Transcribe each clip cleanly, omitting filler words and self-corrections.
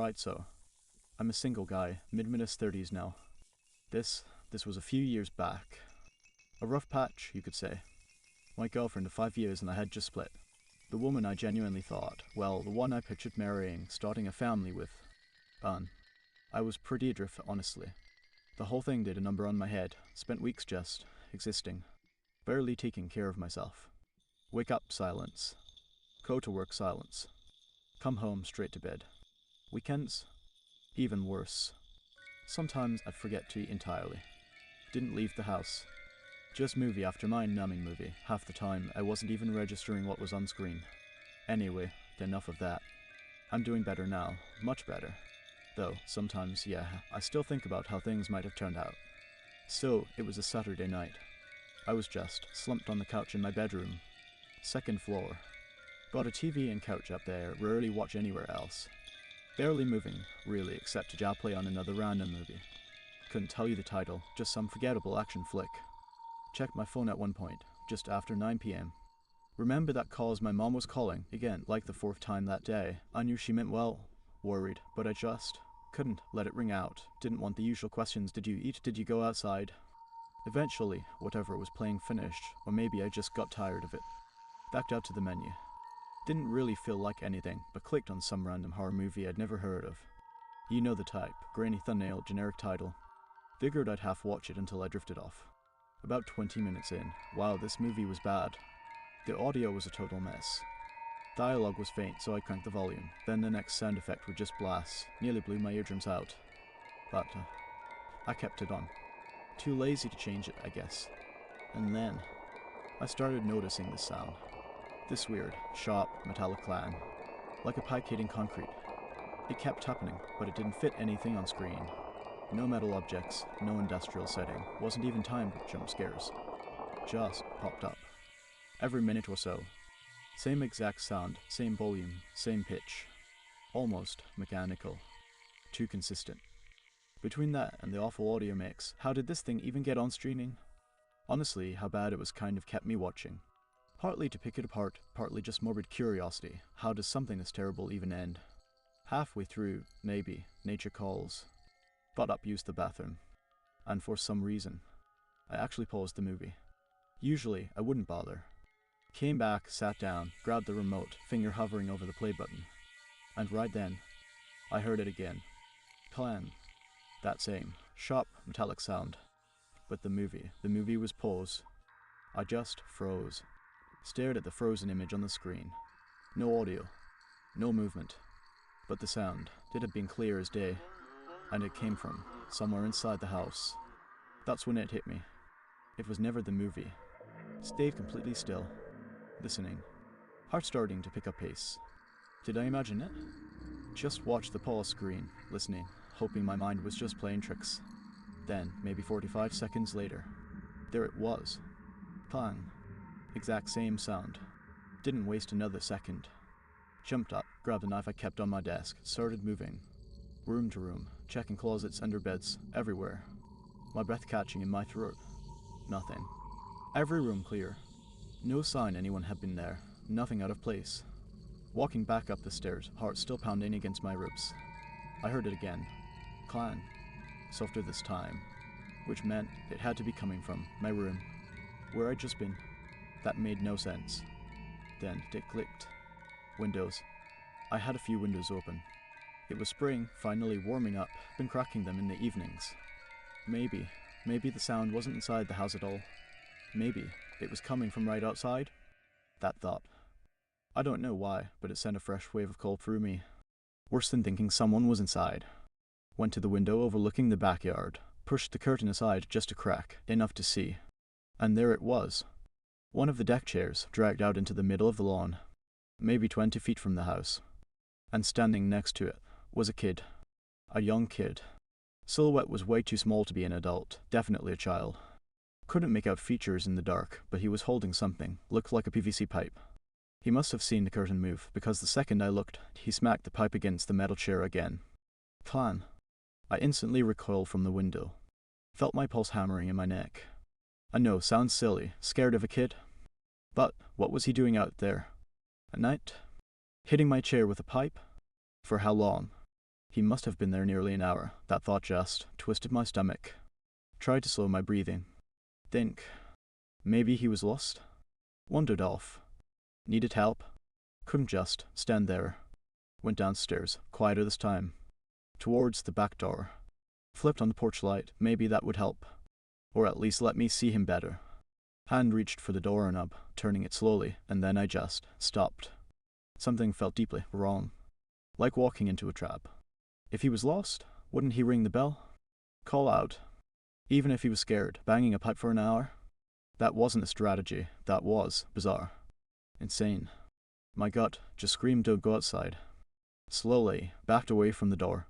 Quite so. I'm a single guy, mid-30s now. This was a few years back. A rough patch, you could say. My girlfriend of 5 years and I had just split. The woman I genuinely thought, well, the one I pictured marrying, starting a family with. I was pretty adrift, honestly. The whole thing did a number on my head. Spent weeks just existing. Barely taking care of myself. Wake up, silence. Go to work, silence. Come home, straight to bed. Weekends? Even worse. Sometimes I'd forget to eat entirely. Didn't leave the house. Just movie after mind-numbing movie. Half the time, I wasn't even registering what was on screen. Anyway, enough of that. I'm doing better now. Much better. Though, sometimes, yeah, I still think about how things might have turned out. So, it was a Saturday night. I was just slumped on the couch in my bedroom. Second floor. Got a TV and couch up there, rarely watch anywhere else. Barely moving, really, except to job play on another random movie. Couldn't tell you the title, just some forgettable action flick. Checked my phone at one point, just after 9 p.m. Remember that cause my mom was calling, again, like the 4th time that day. I knew she meant well. Worried, but I just couldn't let it ring out. Didn't want the usual questions, did you eat, did you go outside? Eventually, whatever was playing finished, or maybe I just got tired of it. Backed out to the menu. Didn't really feel like anything, but clicked on some random horror movie I'd never heard of. You know the type, grainy thumbnail, generic title. Figured I'd half watch it until I drifted off. About 20 minutes in, wow, this movie was bad. The audio was a total mess. Dialogue was faint, so I cranked the volume. Then the next sound effect would just blast. Nearly blew my eardrums out. But, I kept it on. Too lazy to change it, I guess. And then, I started noticing this sound. This weird, sharp, metallic clang. Like a pipe hitting concrete. It kept happening, but it didn't fit anything on screen. No metal objects, no industrial setting, wasn't even timed with jump scares. Just popped up. Every minute or so. Same exact sound, same volume, same pitch. Almost mechanical. Too consistent. Between that and the awful audio mix, how did this thing even get on streaming? Honestly, how bad it was kind of kept me watching. Partly to pick it apart, partly just morbid curiosity. How does something this terrible even end? Halfway through, maybe, nature calls. Got up, used the bathroom. And for some reason, I actually paused the movie. Usually, I wouldn't bother. Came back, sat down, grabbed the remote, finger hovering over the play button. And right then, I heard it again. Clang. That same, sharp, metallic sound. But the movie was paused. I just froze. Stared at the frozen image on the screen. No audio. No movement. But the sound, it had been clear as day. And it came from somewhere inside the house. That's when it hit me. It was never the movie. Stayed completely still. Listening. Heart starting to pick up pace. Did I imagine it? Just watched the pause screen, listening, hoping my mind was just playing tricks. Then, maybe 45 seconds later, there it was. Clang. Exact same sound. Didn't waste another second. Jumped up, grabbed a knife I kept on my desk, started moving. Room to room, checking closets, under beds, everywhere. My breath catching in my throat. Nothing. Every room clear. No sign anyone had been there. Nothing out of place. Walking back up the stairs, heart still pounding against my ribs. I heard it again. Clang. Softer this time. Which meant it had to be coming from my room. Where I'd just been. That made no sense. Then it clicked. Windows. I had a few windows open. It was spring, finally warming up, been cracking them in the evenings. Maybe the sound wasn't inside the house at all. Maybe it was coming from right outside? That thought. I don't know why, but it sent a fresh wave of cold through me. Worse than thinking someone was inside. Went to the window overlooking the backyard, pushed the curtain aside just a crack, enough to see. And there it was. One of the deck chairs dragged out into the middle of the lawn, maybe 20 feet from the house. And standing next to it was a kid. A young kid. Silhouette was way too small to be an adult, definitely a child. Couldn't make out features in the dark, but he was holding something, looked like a PVC pipe. He must have seen the curtain move, because the second I looked, he smacked the pipe against the metal chair again. Clang. I instantly recoiled from the window. Felt my pulse hammering in my neck. I know, sounds silly, scared of a kid. But what was he doing out there? At night? Hitting my chair with a pipe? For how long? He must have been there nearly an hour. That thought just twisted my stomach. Tried to slow my breathing. Think. Maybe he was lost? Wandered off. Needed help. Couldn't just stand there. Went downstairs, quieter this time. Towards the back door. Flipped on the porch light. Maybe that would help. Or at least let me see him better. Hand reached for the doorknob, turning it slowly, and then I just stopped. Something felt deeply wrong. Like walking into a trap. If he was lost, wouldn't he ring the bell? Call out. Even if he was scared, banging a pipe for an hour? That wasn't a strategy. That was bizarre. Insane. My gut just screamed to go outside. Slowly, backed away from the door.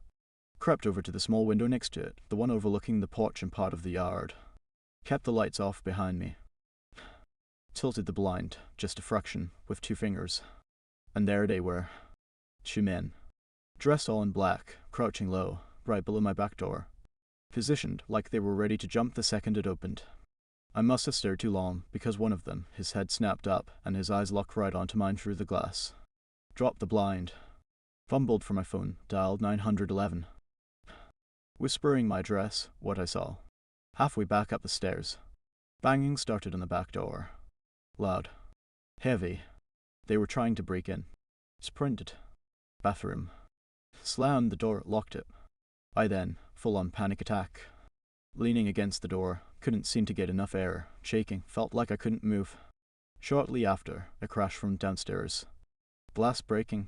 Crept over to the small window next to it, the one overlooking the porch and part of the yard. Kept the lights off behind me. Tilted the blind, just a fraction, with 2 fingers. And there they were. 2 men. Dressed all in black, crouching low, right below my back door. Positioned like they were ready to jump the second it opened. I must have stared too long, because one of them, his head snapped up, and his eyes locked right onto mine through the glass. Dropped the blind. Fumbled for my phone, dialed 911. Whispering my address, what I saw. Halfway back up the stairs. Banging started on the back door. Loud. Heavy. They were trying to break in. Sprinted. Bathroom. Slammed the door, locked it. I then, full-on panic attack. Leaning against the door, couldn't seem to get enough air, shaking, felt like I couldn't move. Shortly after, a crash from downstairs. Glass breaking.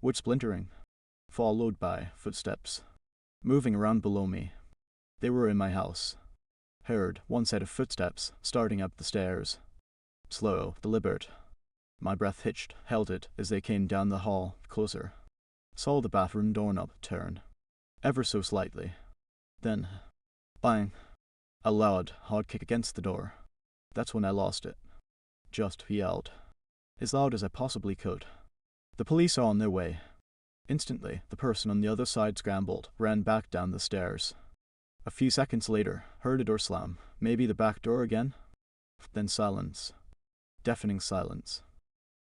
Wood splintering. Followed by footsteps. Moving around below me. They were in my house. Heard one set of footsteps starting up the stairs. Slow, deliberate. My breath hitched, held it as they came down the hall, closer. Saw the bathroom doorknob turn. Ever so slightly. Then, bang. A loud, hard kick against the door. That's when I lost it. Just yelled. As loud as I possibly could. The police are on their way. Instantly, the person on the other side scrambled, ran back down the stairs. A few seconds later, heard a door slam. Maybe the back door again? Then silence. Deafening silence.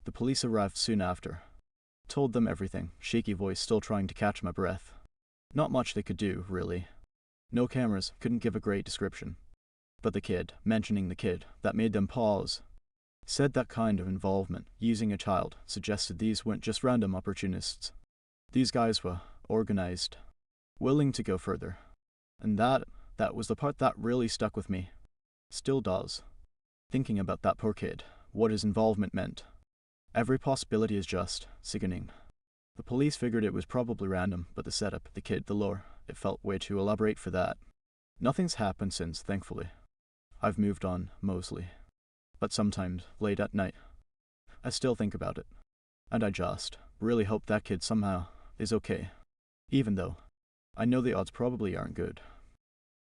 The police arrived soon after. Told them everything, shaky voice still trying to catch my breath. Not much they could do, really. No cameras, couldn't give a great description. But the kid, mentioning the kid, that made them pause. Said that kind of involvement, using a child, suggested these weren't just random opportunists. These guys were organized. Willing to go further. And that was the part that really stuck with me. Still does. Thinking about that poor kid, what his involvement meant. Every possibility is just sickening. The police figured it was probably random, but the setup, the kid, the lore, it felt way too elaborate for that. Nothing's happened since, thankfully. I've moved on, mostly. But sometimes, late at night, I still think about it. And I just really hope that kid somehow is okay. Even though I know the odds probably aren't good.